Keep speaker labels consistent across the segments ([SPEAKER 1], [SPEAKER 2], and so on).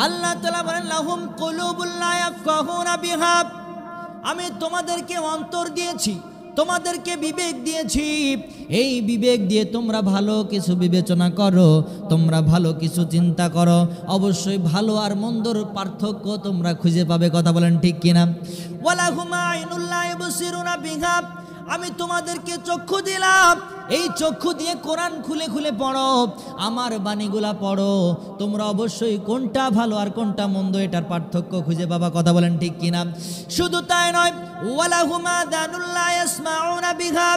[SPEAKER 1] আল্লাহ তাআলা বলেন লাহুম কুলুবুল লা ইয়াফকাহুনা বিহা, আমি তোমাদেরকে অন্তর দিয়েছি, তোমাদেরকে বিবেক দিয়েছি, এই বিবেক দিয়ে তোমরা ভালো কিছু বিবেচনা করো, তোমরা ভালো কিছু চিন্তা করো, অবশ্যই ভালো আর মন্দর পার্থক্য তোমরা খুঁজে পাবে। কথা বলেন ঠিক কিনা? ওয়ালাহুম আইনুল লা ইবসিরুনা বিহা, আমি তোমাদেরকে চক্ষু দিলাম, এই চক্ষু দিয়ে কোরআন খুলে খুলে পড়ো, আমার বাণীগুলা পড়ো, তোমরা অবশ্যই কোনটা ভালো আর কোনটা মন্দ এটার পার্থক্য খুঁজে পাবা। কথা বলেন ঠিক কিনা? শুধু তাই নয়, ওয়ালাহুমা আযানুল লা ইয়াসমাউনা বিহা,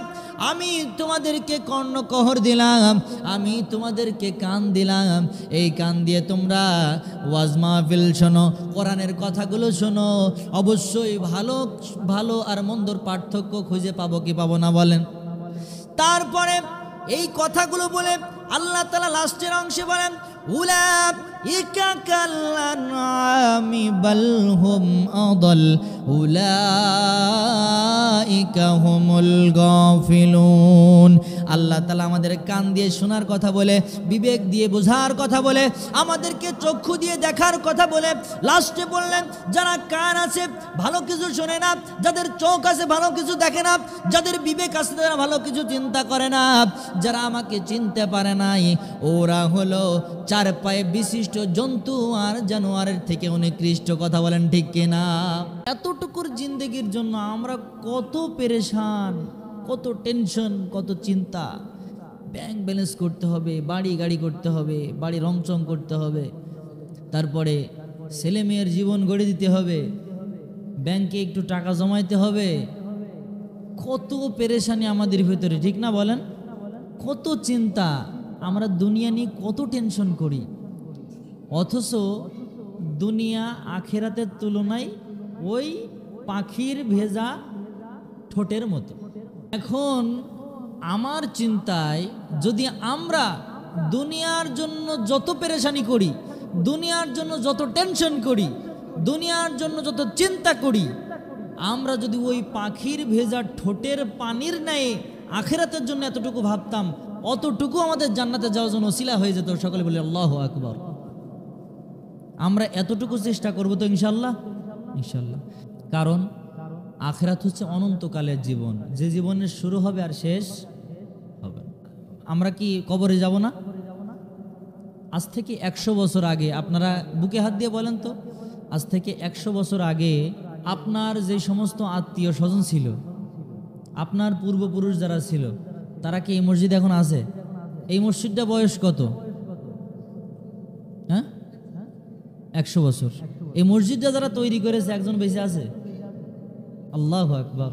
[SPEAKER 1] আমি তোমাদেরকে কর্ণকহর দিলাম, আমি তোমাদেরকে কান দিলাম, এই কান দিয়ে তোমরা ওয়াজ মাহফিল শোনো, কোরআনের কথাগুলো শোনো, অবশ্যই ভালো ভালো আর মন্দর পার্থক্য খুঁজে পাবো কি পাবো না বলেন? তারপরে এই কথাগুলো বলে আল্লাহ তাআলা লাস্টের অংশে বলেন উলাইকা কাল্লানআমি বাল হুম আদাল উলাইকা হুমুল গাফিলুন। আল্লাহ তাআলা আমাদের কান দিয়ে শোনার কথা বলে, বিবেক দিয়ে বোঝার কথা বলে, আমাদেরকে চক্ষু দিয়ে দেখার কথা বলে লাস্টে বললেন যারা কান আছে ভালো কিছু শোনে না, যাদের চোখ আছে ভালো কিছু দেখে না, যাদের বিবেক আছে তারা ভালো কিছু চিন্তা করে না, যারা আমাকে চিনতে পারে নাই ওরা হলো চার পায়ে বিশিষ্ট জন্তু আর জানোয়ারের থেকে নিকৃষ্ট। কথা বলেন ঠিক কিনা? এতটুকুর জিন্দেগির জন্য আমরা কত পেরেশান, কত টেনশন, কত চিন্তা। ব্যাংক ব্যালেন্স করতে হবে, বাড়ি গাড়ি করতে হবে, বাড়ি রংচং করতে হবে, তারপরে ছেলে মেয়ের জীবন গড়ে দিতে হবে, ব্যাংকে একটু টাকা জমাইতে হবে, কত পেরেশানি আমাদের ভিতরে, ঠিক না বলেন? কত চিন্তা, আমরা দুনিয়া নিয়ে কত টেনশন করি, অথচ দুনিয়া আখেরাতের তুলনায় ওই পাখির ভেজা ঠোঁটের মতো। এখন আমার চিন্তায় যদি আমরা দুনিয়ার জন্য যত পেরেশানি করি, দুনিয়ার জন্য যত টেনশন করি, দুনিয়ার জন্য যত চিন্তা করি, আমরা যদি ওই পাখির ভেজা ঠোঁটের পানির ন্যায় আখেরাতের জন্য এতটুকু ভাবতাম, অতটুকু আমাদের জান্নাতে যাওয়ার জন্য ওসিলা হয়ে যেত। সকলে বলি আল্লাহু আকবার। আমরা এতটুকু চেষ্টা করব তো ইনশাল্লাহ? ইনশাল্লাহ। কারণ আখেরাত হচ্ছে অনন্তকালের জীবন, যে জীবনের শুরু হবে আর শেষ হবে। আমরা কি কবরে যাব না? আজ থেকে 100 বছর আগে, আপনারা বুকে হাত দিয়ে বলেন তো, আজ থেকে 100 বছর আগে আপনার যে সমস্ত আত্মীয় স্বজন ছিল, আপনার পূর্বপুরুষ যারা ছিল, তারা কি এই মসজিদে এখন আছে? এই মসজিদটা বয়স কত? হ্যাঁ, 100 বছর। এই মসজিদটা যারা তৈরি করেছে একজন বেঁচে আছে? আল্লাহু আকবার।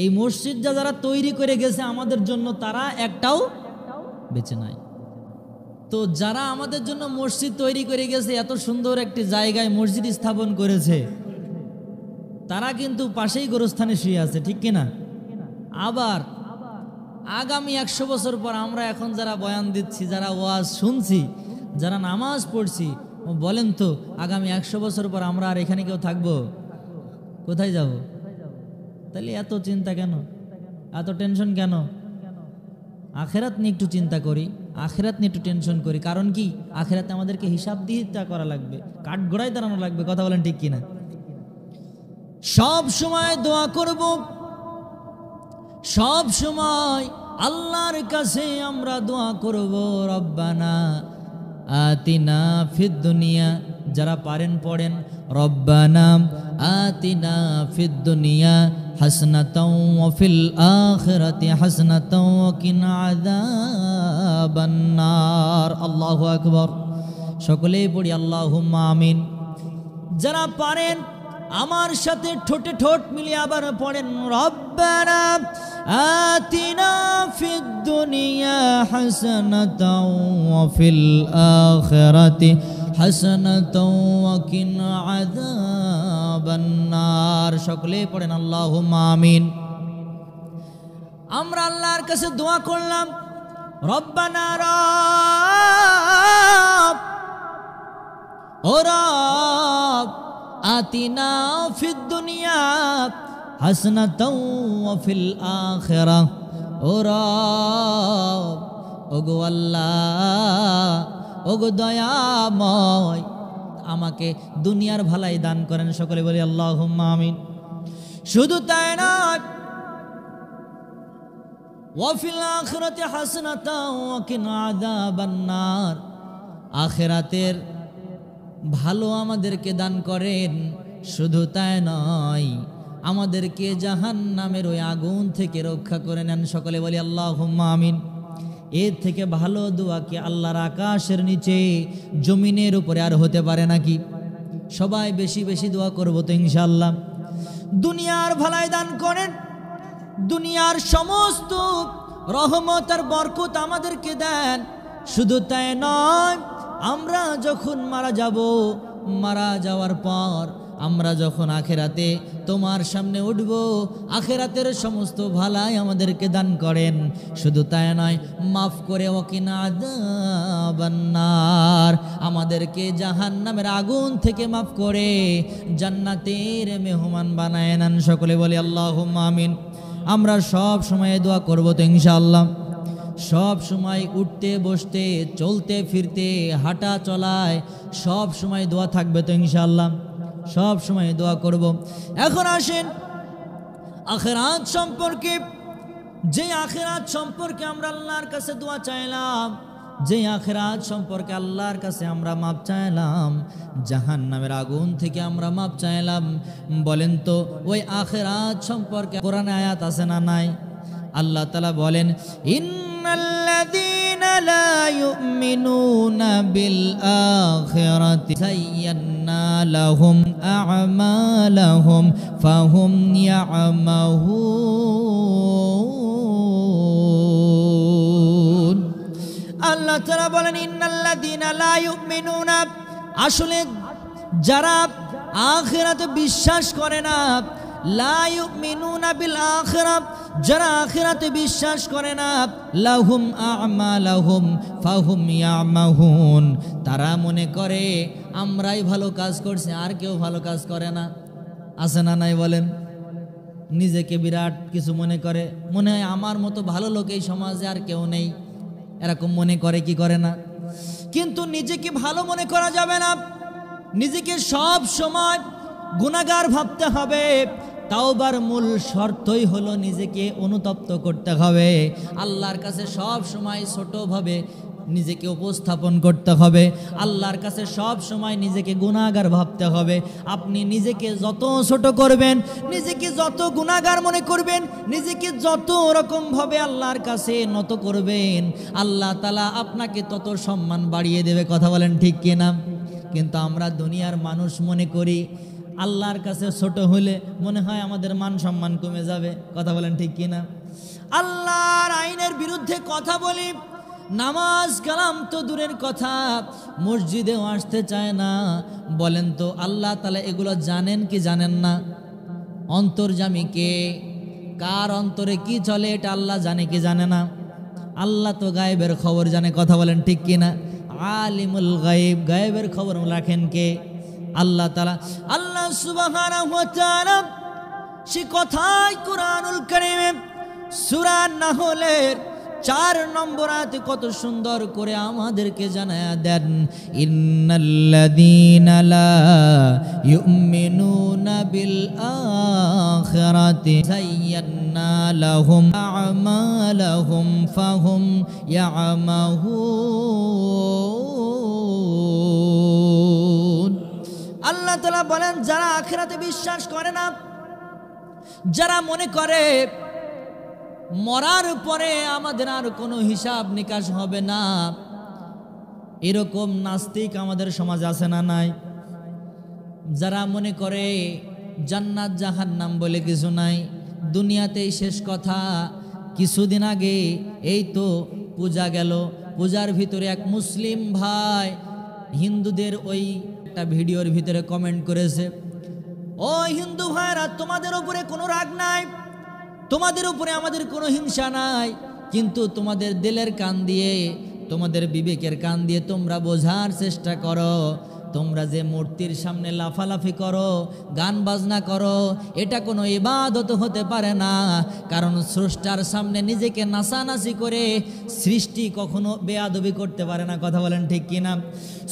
[SPEAKER 1] এই মসজিদটা যারা তৈরি করে গেছে আমাদের জন্য, তারা একটাও বেঁচে নাই। তো যারা আমাদের জন্য মসজিদ তৈরি করে গেছে, এত সুন্দর একটি জায়গায় মসজিদ স্থাপন করেছে, তারা কিন্তু পাশেই গোরস্থানে শুয়ে আছে, ঠিক কিনা? আবার আগামী 100 বছর পর আমরা এখন যারা বয়ান দিচ্ছি, যারা ওয়াজ শুনছি, যারা নামাজ পড়ছি, বলেন তো আগামী 100 বছর পর আমরা আর এখানে কেউ থাকবো? কোথায় যাব? তাহলে এত চিন্তা কেন, এত টেনশন কেন? আখেরাত নিয়ে একটু চিন্তা করি, আখেরাত নিয়ে একটু টেনশন করি। কারণ কি? আখেরাতে আমাদেরকে হিসাব দিতে করা লাগবে, কাঠগড়ায় দাঁড়ানো লাগবে। কথা বলেন ঠিক কিনা? সব সময় দোয়া করব, সব সময় আল্লাহর কাছে আমরা দোয়া করব, রব্বানা আতিনা ফিদ দুনিয়া। যারা পারেন পড়েন, রব্বানা আতিনা ফিদ দুনিয়া হাসনাতাও ওয়া ফিল আখিরাতি হাসনাতাও ওয়া কিনা আযাবান নার। আল্লাহু আকবার। সকলেই পড়ি আল্লাহুম্মা আমিন। যারা পারেন আমার সাথে ঠোঁটে ঠোঁট মিলিয়ে আবার পড়েন, রব্বানা আতিনা ফিদ দুনিয়া হাসানাতাও ওয়া ফিল আখিরাতি হাসানাতাও ওয়া কিনা আযাবান নার। সকলে পড়েন আল্লাহুম্মা আমিন। আমরা আল্লাহর কাছে দোয়া করলাম, রব্বানা রব, ও রব আতিনা ফিদ দুনিয়া হাসনাতাও ওয়া ফিল আখিরাহ। ও রব, ওগো আল্লাহ, ওগো দয়াময় আমাকে দুনিয়ার ভালাই দান করেন। সকলে বলি আল্লাহুম্মা আমিন। শুধু তাই না, ওয়া ফিল আখিরাতি হাসানাতাও ওয়া কিনা আযাবান নার, আখিরাতের ভালো আমাদেরকে দান করেন। শুধু তাই নয়, আমাদেরকে জাহান্নামের ওই আগুন থেকে রক্ষা করে নেন। সকলে বলি আল্লাহুম্মা আমিন। এর থেকে ভালো দোয়া কি আল্লাহর আকাশের নিচে জমিনের উপরে আর হতে পারে নাকি? সবাই বেশি বেশি দোয়া করবো তো ইনশাআল্লাহ। দুনিয়ার ভালাই দান করেন, দুনিয়ার সমস্ত রহমত আর বরকত আমাদেরকে দেন। শুধু তাই নয়, আমরা যখন মারা যাব, মারা যাওয়ার পর আমরা যখন আখেরাতে তোমার সামনে উঠব, আখেরাতের সমস্ত ভালাই আমাদেরকে দান করেন। শুধু তাই নয়, মাফ করে ওয়াকিনা আযাবান নার, আমাদেরকে জাহান্নামের আগুন থেকে মাফ করে জান্নাতের মেহমান বানায় নেন। সকলে বলি আল্লাহুম্মা আমিন। আমরা সব সময় দোয়া করব তো ইনশাআল্লাহ। সব সময় উঠতে বসতে চলতে ফিরতে হাঁটা চলায় সব সময় দোয়া থাকবে তো ইনশাআল্লাহ। সব সময় দোয়া করব। এখন আসেন আখিরাত সম্পর্কে, যে আখিরাত সম্পর্কে আমরা আল্লাহর কাছে দোয়া চাইলাম, যে আখিরাত সম্পর্কে আল্লাহর কাছে আমরা মাপ চাইলাম, জাহান্নামের আগুন থেকে আমরা মাপ চাইলাম, বলেন তো ওই আখিরাত সম্পর্কে কোরআনে আয়াত আছে না নাই? আল্লাহ তাআলা বলেন, ইন্নাল্লাযীনা লা ইউমিনুনা বিল আখিরাতি যায়্যানা লাহুম আ'মালাহুম ফাহুম ইয়া'মাহুন। আল্লাহ তাআলা বলেন, ইন্নাল্লাযীনা লা ইউমিনুনা, আসলে যারা আখিরাতে বিশ্বাস করে না, লা ইউমিনুনা বিল আখিরাত, যারা আখিরাতে বিশ্বাস করে না, লাহুম আ'মালাহুম ফাহুম ইয়া'মাহুন, তারা মনে করে আমরাই ভালো কাজ করছি, আর কেউ ভালো কাজ করে না। আছে না নাই বলেন? নিজেকে বিরাট কিছু মনে করে, মনে হয় আমার মতো ভালো লোক এই সমাজে আর কেউ নেই, এরকম মনে করে কি করে না? কিন্তু নিজেকে ভালো মনে করা যাবে না, নিজেকে সব সময় গুনাহগার ভাবতে হবে। তাওবার মূল শর্তই হলো নিজেকে অনুতপ্ত করতে হবে, আল্লাহর কাছে সব সময় ছোটভাবে নিজেকে উপস্থাপন করতে হবে, আল্লাহর কাছে সব সময় নিজেকে গুনাহগার ভাবতে হবে। আপনি নিজেকে যত ছোট করবেন, নিজেকে যত গুনাহগার মনে করবেন, নিজেকে যত রকমভাবে আল্লাহর কাছে নত করবেন, আল্লাহ তাআলা আপনাকে তত সম্মান বাড়িয়ে দেবে। কথা বলেন ঠিক কিনা? কিন্তু আমরা দুনিয়ার মানুষ মনে করি আল্লাহর কাছে ছোট হলে মনে হয় আমাদের মান সম্মান কমে যাবে। কথা বলেন ঠিক কিনা? আল্লাহর আইনের বিরুদ্ধে কথা বলি, নামাজ কালাম তো দূরের কথা, মসজিদেও আসতে চায় না। বলেন তো আল্লাহ তাআলা এগুলো জানেন কি জানেন না? অন্তর্যামী কে? কার অন্তরে কি চলে এটা আল্লাহ জানে কি জানে না? আল্লাহ তো গায়েবের খবর জানে। কথা বলেন ঠিক কিনা? আলিমুল গায়েব, গায়েবের খবর রাখেন কে? আল্লাহ তাআলা। আল্লাহ সুবহানাহু ওয়া তাআলা সে কথাই কুরআনুল কারীমে সূরা নাহলের 4 নম্বর আয়াতে কত সুন্দর করে আমাদেরকে জানায়া দেন, ইন্নাল্লাযীনা লা ইউমিনুনা বিল আখিরাতি যায়্যানা লাহুম আ'মালাহুম ফাহুম ইয়া'মাহুন। আল্লাহ তাআলা বলেন, যারা আখিরাতে বিশ্বাস করে না, যারা মনে করে মরার পরে আমাদের আর কোনো হিসাব নিকাশ হবে না, এরকম নাস্তিক আমাদের সমাজে আছে না নাই? যারা মনে করে জান্নাত জাহান্নাম বলে কিছু নাই, দুনিয়াতেই শেষ কথা। কিছুদিন আগে এই তো পূজা গেল, পূজার ভিতরে এক মুসলিম ভাই হিন্দুদের ওই একটা ভিডিওর ভিতরে কমেন্ট করেছে, ও হিন্দু ভাইরা, তোমাদের উপরে কোনো রাগ নাই, তোমাদের উপরে আমাদের কোনো হিংসা নাই, কিন্তু তোমাদের দিলের কান দিয়ে, তোমাদের বিবেকের কান দিয়ে তোমরা বোঝার চেষ্টা করো, তোমরা যে মূর্তির সামনে লাফালাফি করো, গান বাজনা করো, এটা কোনো ইবাদত হতে পারে না। কারণ স্রষ্টার সামনে নিজেকে নাচানাচি করে সৃষ্টি কখনো বেয়াদবি করতে পারে না। কথা বলেন ঠিক কিনা?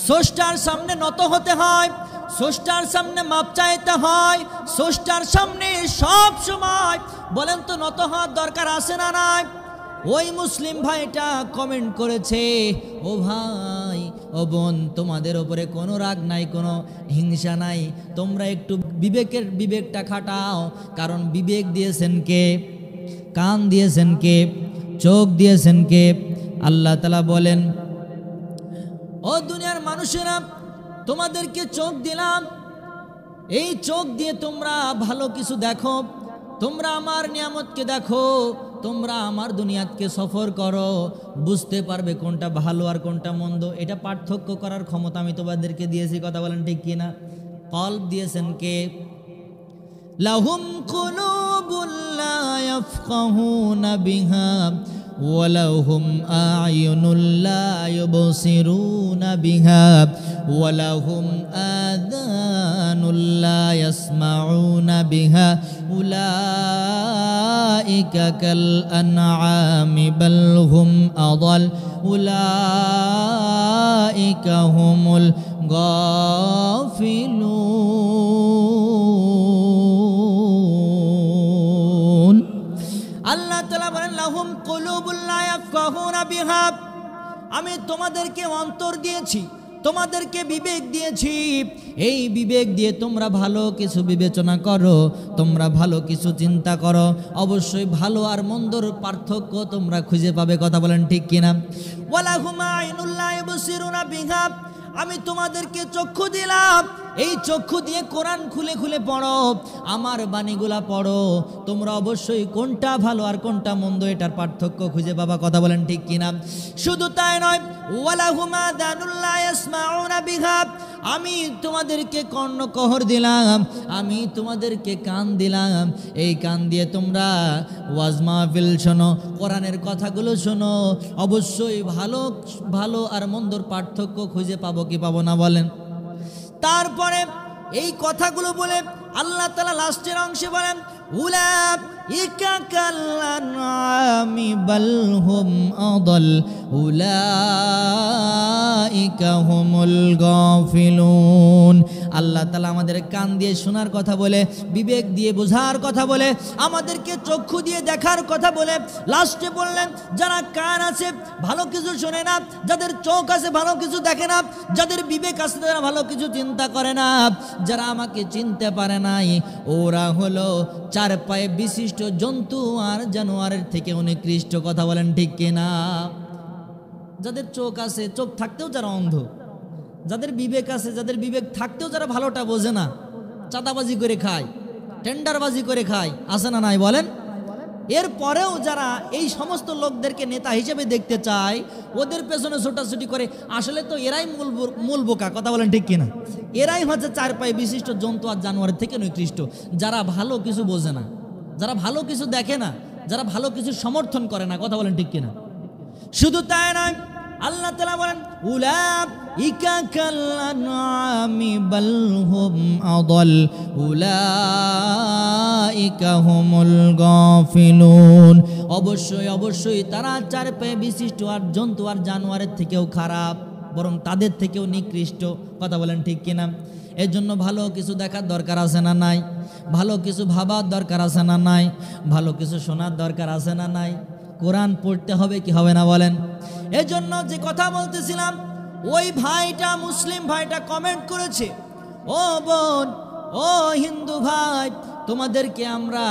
[SPEAKER 1] স্রষ্টার সামনে নত হতে হয়, স্রষ্টার সামনে মাপ চাইতে হয়, স্রষ্টার সামনে সব সময় বলেন তো নত হওয়ার দরকার আছে না নাই? ওই মুসলিম ভাইটা কমেন্ট করেছে, ও ভাই ও বোন, তোমাদের ওপরে কোনো রাগ নাই, কোনো হিংসা নাই, তোমরা একটু বিবেকটা খাটাও। কারণ বিবেক দিয়েছেন কে? কান দিয়েছেন কে? চোখ দিয়েছেন কে? আল্লাহ তাআলা বলেন, ও দুনিয়ার মানুষেরা, তোমাদেরকে চোখ দিলাম, এই চোখ দিয়ে তোমরা ভালো কিছু দেখো, তোমরা আমার নিয়ামতকে দেখো, তোমরা আমার দুনিয়াকে সফর করো, বুঝতে পারবে কোনটা ভালো আর কোনটা মন্দ। এটা পার্থক্য করার ক্ষমতা আমি তোমাদেরকে দিয়েছি। কথা বলেন ঠিক কিনা? কলব দিয়েছেন কে? লাহুম কুলুবুন লা ইয়াফকাহুনা বিহা ওয়ালাহুম আ'য়ুনুন লা ইউবসিরুনা বিহা ওয়ালাহুম আযানুন লা ইয়াসমাউনা বিহা উলাইকা কাল আনআমি বাল হুম আযাল উলাইকা হুমুল গাফিলুন। আল্লাহ তাআলা বলেন, লাহুম কুলুবুন লা ইয়াফকাহুনা বিহা, আমি তোমাদেরকে অন্তর দিয়েছি, তোমাদেরকে বিবেক দিয়েছি। এই বিবেক দিয়ে তোমরা ভালো কিছু বিবেচনা করো, তোমরা ভালো কিছু চিন্তা করো, অবশ্যই ভালো আর মন্দর পার্থক্য তোমরা খুঁজে পাবে। কথা বলেন ঠিক কিনা? ওয়ালাহুম আ'য়ুনুন লা ইউবসিরুনা বিহা, আমি তোমাদেরকে চক্ষু দিলাম, এই চক্ষু দিয়ে কোরআন খুলে খুলে পড়ো, আমার বাণীগুলা পড়ো, তোমরা অবশ্যই কোনটা ভালো আর কোনটা মন্দ এটার পার্থক্য খুঁজে পাবা। কথা বলেন ঠিক কিনা? শুধু তাই নয়, ওয়ালাহুম আযানুন লা ইয়াসমাউনা বিহা, আমি তোমাদেরকে কর্ণকহর দিলাম, আমি তোমাদেরকে কান দিলাম, এই কান দিয়ে তোমরা ওয়াজ মাহফিল শোনো, কোরআনের কথাগুলো শোনো, অবশ্যই ভালো ভালো আর মন্দর পার্থক্য খুঁজে পাবো কি পাবো না বলেন? তারপরে এই কথাগুলো বলে আল্লাহ তাআলা লাস্টের অংশে বলেন, উলাইকা কাল আনআমি বাল হুম আযাল উলাইকা হুমুল গাফিলুন। আল্লাহ তাআলা আমাদের কান দিয়ে শোনার কথা বলে, বিবেক দিয়ে বোঝার কথা বলে, আমাদেরকে চক্ষু দিয়ে দেখার কথা বলে লাস্টে বললেন, যারা কান আছে ভালো কিছু শোনে না, যাদের চোখ আছে ভালো কিছু দেখে না, যাদের বিবেক আছে তারা ভালো কিছু চিন্তা করে না, যারা আমাকে চিনতে পারে নাই, ওরা হলো চার পায়ে বিশিষ্ট জন্তু আর জানোয়ারের থেকে নিকৃষ্ট। কথা বলেন ঠিক কিনা? যাদের চোখ আছে, চোখ থাকতেও যারা অন্ধ, যাদের বিবেক আছে, যাদের বিবেক থাকতেও যারা ভালোটা বোঝে না, চাঁদাবাজি করে খায়, টেন্ডারবাজি করে খায়, আছে না নাই বলেন? এরপরেও যারা এই সমস্ত লোকদেরকে নেতা হিসেবে দেখতে চায়, ওদের পেছনে ছোটাছুটি করে, আসলে তো এরাই মূল বোকা। কথা বলেন ঠিক কিনা? এরাই হচ্ছে চার পায়ে বিশিষ্ট জন্তু আর জানোয়ারের থেকে নিকৃষ্ট, যারা ভালো কিছু বোঝে না, যারা ভালো কিছু দেখে না, যারা ভালো কিছু সমর্থন করে না। কথা বলেন ঠিক কিনা? শুধু তাই নয়, আল্লাহ তাআলা বলেন, উলাইকা কাল আনআমি বাল হুম আযাল উলাইকা হুমুল গাফিলুন। অবশ্যই অবশ্যই তারা চার পায়ে বিশিষ্ট আর জন্তু আর জানোয়ারের থেকেও খারাপ, বরং তাদের থেকেও নিকৃষ্ট। কথা বলেন ঠিক কিনা? এর জন্য ভালো কিছু দেখার দরকার আছে না নাই? ভালো কিছু ভাবার দরকার আছে না নাই? ভালো কিছু শোনার দরকার আছে না নাই? কোরআন পড়তে হবে কি হবে না বলেন? এজন্য যে কথা বলতেছিলাম, ওই ভাইটা, মুসলিম ভাইটা কমেন্ট করেছে, ও বোন, ও হিন্দু ভাই, তোমাদেরকে আমরা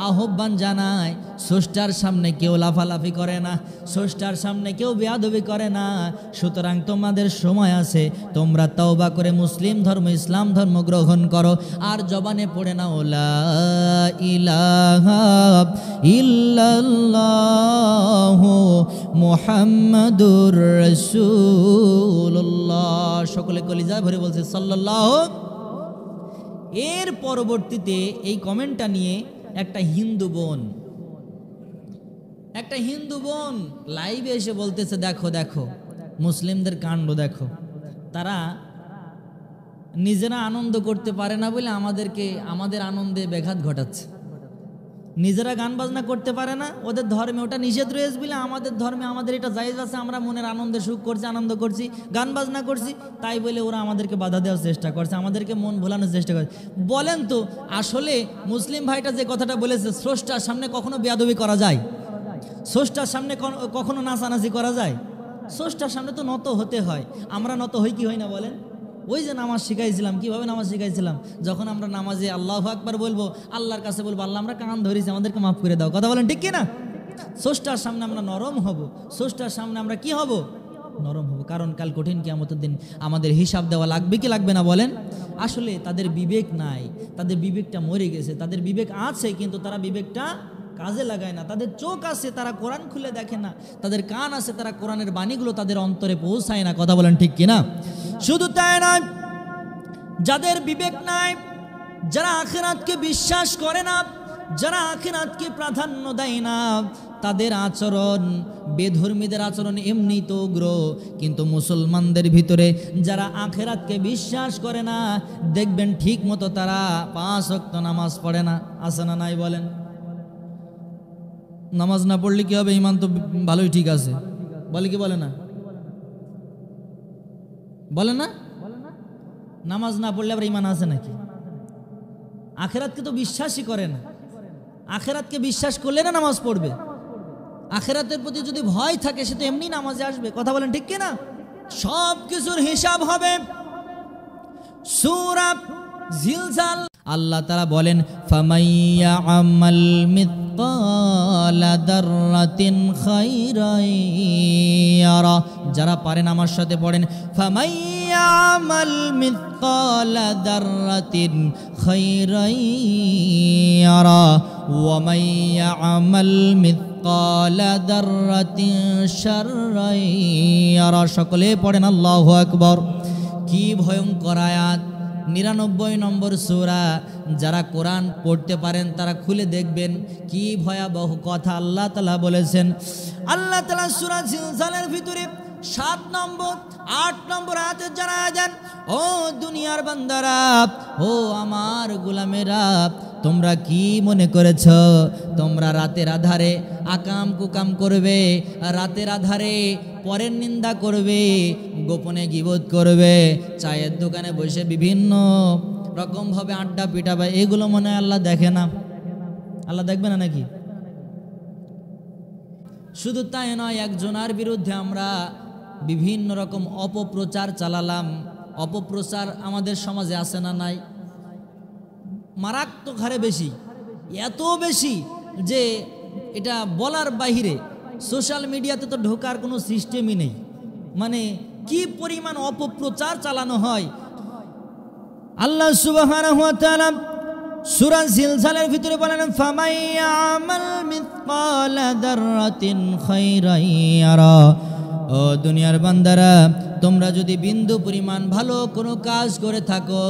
[SPEAKER 1] আহ্বান জানাই, স্রষ্টার সামনে কেউ লাফালাফি করে না, স্রষ্টার সামনে কেউ বেয়াদবি করে না। সুতরাং তোমাদের সময় আছে, তোমরা তওবা করে মুসলিম ধর্ম, ইসলাম ধর্ম গ্রহণ করো, আর জবানে পড়ে না লা ইলাহা ইল্লাল্লাহু মুহাম্মাদুর রাসূলুল্লাহ। সকলে কলিজা ভরে বলছে সাল্লাল্লাহু। এর পরবর্তীতে এই কমেন্টটা নিয়ে একটা হিন্দু বোন লাইভে এসে বলতেছে, দেখো দেখো মুসলিমদের কাণ্ড দেখো, তারা নিজেরা আনন্দ করতে পারে না বলে আমাদের আনন্দে ব্যাঘাত ঘটাচ্ছে। নিজেরা গান বাজনা করতে পারে না, ওদের ধর্মে ওটা নিষেধ রয়েছে বলে আমাদের ধর্মে আমাদের এটা জায়েজ আছে, আমরা মনের আনন্দে সুখ করছি, আনন্দ করছি, গান বাজনা করছি, তাই বলে ওরা আমাদেরকে বাধা দেওয়ার চেষ্টা করছে, আমাদেরকে মন ভোলানোর চেষ্টা করছে। বলেন তো আসলে মুসলিম ভাইটা যে কথাটা বলেছে, স্রষ্টার সামনে কখনো বেয়াদবি করা যায়? স্রষ্টার সামনে কখনো নাচানাচি করা যায়? স্রষ্টার সামনে তো নত হতে হয়। আমরা নত হই কি হই না বলেন? ওই যে নামাজ শিখাইছিলাম, কিভাবে নামাজ শিখাইছিলাম, যখন আমরা নামাজে আল্লাহু আকবার বলবো, আল্লাহর কাছে বলবো আল্লাহ আমরা কান ধরেছি, আমাদেরকে মাফ করে দাও। কথা বলেন ঠিক কি না? স্রষ্টার সামনে আমরা নরম হব, স্রষ্টার সামনে আমরা কি হব? নরম হব। কারণ কাল কঠিন কিয়ামতের দিন আমাদের হিসাব দেওয়া লাগবে কি লাগবে না বলেন? আসলে তাদের বিবেক নাই, তাদের বিবেকটা মরে গেছে। তাদের বিবেক আছে কিন্তু তারা বিবেকটা কাজে লাগায় না। তাদের চোখ আছে, তারা কোরআন খুলে দেখে না। তাদের কান আছে, তারা কোরআনের বাণীগুলো তাদের অন্তরে পৌঁছায় না। কথা বলেন ঠিক কিনা? শুধু তাই নয়, যাদের বিবেক নাই, যারা আখিরাতকে বিশ্বাস করে না, যারা আখিরাতকে প্রাধান্য দেয় না, তাদের আচরণ, বেধর্মীদের আচরণ এমনি তো উগ্র। কিন্তু মুসলমানদের ভিতরে যারা আখিরাতকে বিশ্বাস করে না, দেখবেন ঠিক মতো তারা 5 ওয়াক্ত নামাজ পড়ে না। আছে না নাই বলেন? নামাজ না পড়লে কি হবে? ইমান তো ভালোই ঠিক আছে, বলে কি বলে না? বলে না? নামাজ না পড়লে আবার ইমান আছে নাকি? আখেরাতকে তো বিশ্বাসই করে না। আখেরাতকে বিশ্বাস করলে না নামাজ পড়বে। আখেরাতের প্রতি যদি ভয় থাকে সে তো এমনি নামাজে আসবে। কথা বলেন ঠিক কি না? সব কিছুর হিসাব হবে। সূরা জিলজাল আল্লাহ তাআলা বলেন, ফামাইয়া আমাল মিথকালা দাররাতিন খাইরান ইয়ারা। যারা পারেন আমার সাথে পড়েন, ফামাইয়া আমাল মিথকালা দাররাতিন খাইরান ইয়ারা ওয়া মাইয়া আমাল মিথকালা দাররাতিন শাররান ইয়ারা। সকলে পড়েন আল্লাহু আকবার। কি ভয়ঙ্কর আয়াত! 99 নম্বর সূরা। যারা কোরআন পড়তে পারেন তারা খুলে দেখবেন কি ভয়াবহ কথা আল্লাহ তাআলা বলেছেন। আল্লাহ তাআলা সূরা জিলজালের ভিতরে 7 নম্বর 8 নম্বর আয়াতে জানায় দেন, ও দুনিয়ার বান্দারা, ও আমার গোলামেরা, তোমরা কি মনে করেছ তোমরা রাতের আধারে আকাম কুকাম করবে, রাতের আধারে পরের নিন্দা করবে, গোপনে গীবত করবে, চায়ের দোকানে বসে বিভিন্ন রকম ভাবে আড্ডা পিটাবে, এগুলো মনে হয় আল্লাহ দেখে না? আল্লাহ দেখবে না নাকি? শুধু তাই নয়, একজনের বিরুদ্ধে আমরা বিভিন্ন রকম অপপ্রচার চালালাম। অপপ্রচার আমাদের সমাজে আছে না নাই? মারাত্মক হারে বেশি, এত বেশি যে এটা বলার বাহিরে। সোশ্যাল মিডিয়াতে তো ঢোকার কোনো সিস্টেমই নেই। মানে কি পরিমাণ অপপ্রচার চালানো হয়। আল্লাহ সুবহানাহু ওয়া তাআলা সূরা জিলজালের ভিতরে বলেন, ফামাইয়ামাল মিথকালা দাররাতিন খাইরান ইয়ারা। ও দুনিয়ার বান্দারা, তোমরা যদি বিন্দু পরিমাণ ভালো কোনো কাজ করে থাকো,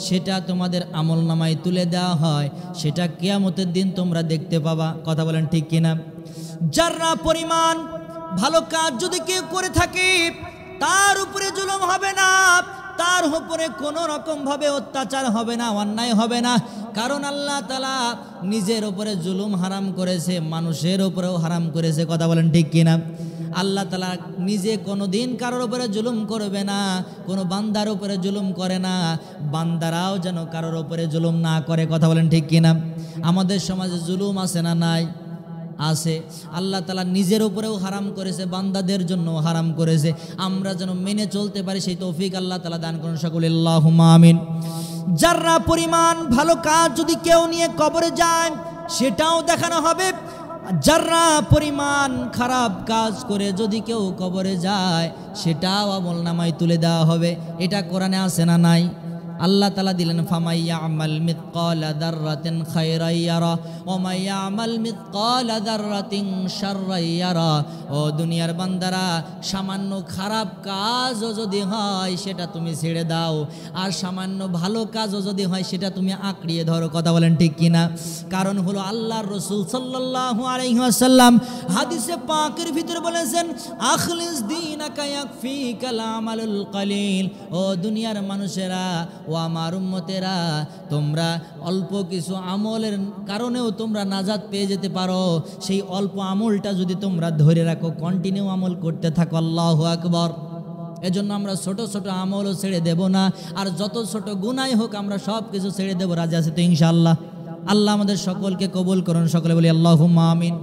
[SPEAKER 1] সেটা তোমাদের আমলনামায় তুলে দেওয়া হয়, সেটা কিয়ামতের দিন তোমরা দেখতে পাবা। কথা বলেন ঠিক কিনা? যারা পরিমাণ ভালো কাজ যদি কেউ করে থাকে, তার উপরে জুলুম হবে না, তার উপরে কোনো রকম ভাবে অত্যাচার হবে না, অন্যায় হবে না। কারণ আল্লাহ তাআলা নিজের উপরে জুলুম হারাম করেছে, মানুষের উপরেও হারাম করেছে। কথা বলেন ঠিক কিনা? আল্লাহ তাআলা নিজে কোনো দিন কারোর উপরে জুলুম করবে না, কোনো বান্দার উপরে জুলুম করে না, বান্দারাও যেন কারোর উপরে জুলুম না করে। কথা বলেন ঠিক কিনা? আমাদের সমাজে জুলুম আছে না নাই? আছে। আল্লাহ তাআলা নিজের উপরেও হারাম করেছে, বান্দাদের জন্য হারাম করেছে। আমরা যেন মেনে চলতে পারি সেই তৌফিক আল্লাহ তাআলা দান করুন সকলে আল্লাহুম্মা আমিন। যারা পরিমাণ ভালো কাজ যদি কেউ নিয়ে কবরে যায়, সেটাও দেখানো হবে। যারা পরিমাণ খারাপ কাজ করে যদি কেউ কবরে যায়, সেটাও আমলনামায় তুলে দেওয়া হবে। এটা কোরআনে আছে না নাই? আল্লাহ তাআলা দিলেন, ফামাইয়ামাল মিথকালা দাররাতিন খাইরান ইয়ারা ওয়া মাইয়ামাল মিথকালা দাররাতিন শাররান ইয়ারা। ও দুনিয়ার বান্দারা, সামান্য খারাপ কাজও যদি হয় সেটা তুমি ছেড়ে দাও, আর সামান্য ভালো কাজও যদি হয় সেটা তুমি আঁকড়িয়ে ধরো। কথা বলেন ঠিক কিনা? কারণ হলো আল্লাহর রাসূল সাল্লাল্লাহু আলাইহি ওয়াসাল্লাম হাদিসে পাকের ভিতরে বলেছেন, আখলিস দীনাকা ইয়াকফিকাল আমালুল কলিল। ও দুনিয়ার মানুষেরা, ও আমার উম্মতেরা, তোমরা অল্প কিছু আমলের কারণেও তোমরা নাজাত পেয়ে যেতে পারো। সেই অল্প আমলটা যদি তোমরা ধরে রাখো, কন্টিনিউ আমল করতে থাকো, আল্লাহু আকবার। এজন্য আমরা ছোট ছোট আমলও ছেড়ে দেব না, আর যত ছোট গুনাহ হোক আমরা সব কিছু ছেড়ে দেব। রাজি আছে তো ইনশাআল্লাহ? আল্লাহ আমাদের সকলকে কবুল করুন। সকলে বলি আল্লাহুম্মা আমিন।